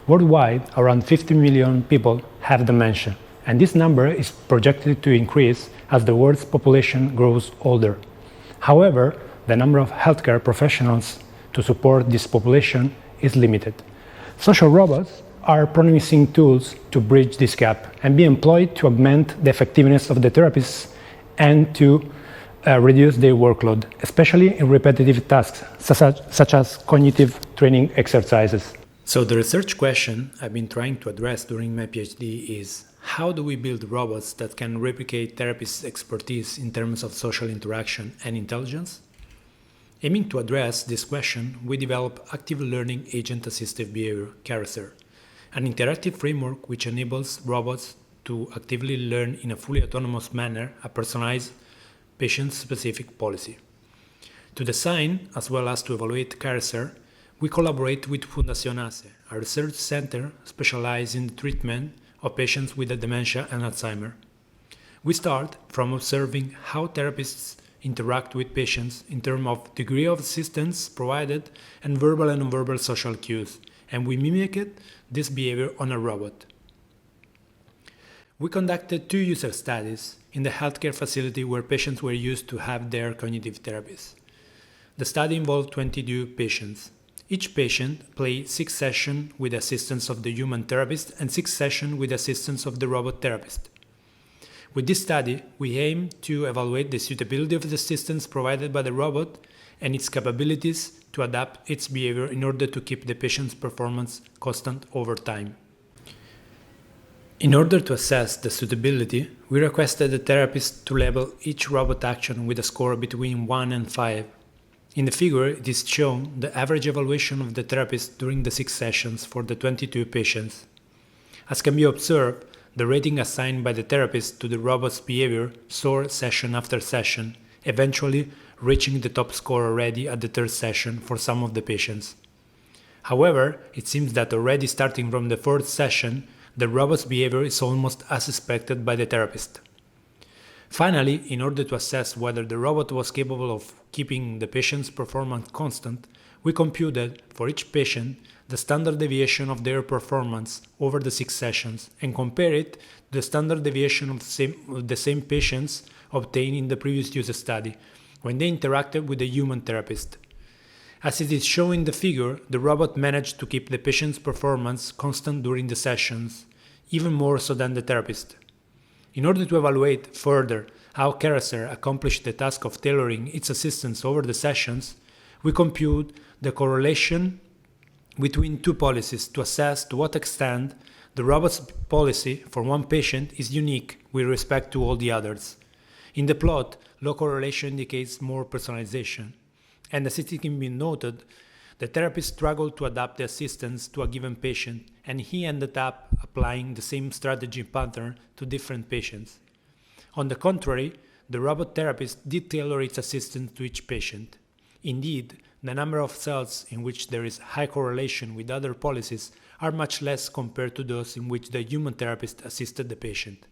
Worldwide, around 50 million people have dementia, and this number is projected to increase as the world's population grows older. However, the number of healthcare professionals to support this population is limited. Social robots are promising tools to bridge this gap and be employed to augment the effectiveness of the therapists and to reduce their workload, especially in repetitive tasks such as cognitive training exercises. So the research question I've been trying to address during my PhD is, how do we build robots that can replicate therapists' expertise in terms of social interaction and intelligence? Aiming to address this question, we develop Active Learning Agent-Assisted Behavior, CARASER, an interactive framework which enables robots to actively learn in a fully autonomous manner a personalized, patient-specific policy. To design, as well as to evaluate CARASER, we collaborate with Fundación ACE, a research center specialized in the treatment of patients with dementia and Alzheimer. We start from observing how therapists interact with patients in terms of degree of assistance provided and verbal and nonverbal social cues, and we mimicked this behavior on a robot. We conducted 2 user studies in the healthcare facility where patients were used to have their cognitive therapies. The study involved 22 patients. Each patient played 6 sessions with the assistance of the human therapist and 6 sessions with the assistance of the robot therapist. With this study, we aim to evaluate the suitability of the assistance provided by the robot and its capabilities to adapt its behavior in order to keep the patient's performance constant over time. In order to assess the suitability, we requested the therapist to label each robot action with a score between 1 and 5. In the figure, it is shown the average evaluation of the therapist during the 6 sessions for the 22 patients. As can be observed, the rating assigned by the therapist to the robot's behavior soared session after session, eventually reaching the top score already at the 3rd session for some of the patients. However, it seems that already starting from the 4th session, the robot's behavior is almost as expected by the therapist. Finally, in order to assess whether the robot was capable of keeping the patient's performance constant, we computed for each patient the standard deviation of their performance over the 6 sessions and compare it to the standard deviation of the same patients obtained in the previous user study when they interacted with the human therapist. As it is shown in the figure, the robot managed to keep the patient's performance constant during the sessions, even more so than the therapist. In order to evaluate further how CARASER accomplished the task of tailoring its assistance over the sessions, we compute the correlation between 2 policies to assess to what extent the robot's policy for one patient is unique with respect to all the others. In the plot, low correlation indicates more personalization, and as it can be noted, the therapist struggled to adapt the assistance to a given patient, and he ended up applying the same strategy pattern to different patients. On the contrary, the robot therapist did tailor its assistance to each patient. Indeed, the number of cells in which there is high correlation with other policies are much less compared to those in which the human therapist assisted the patient.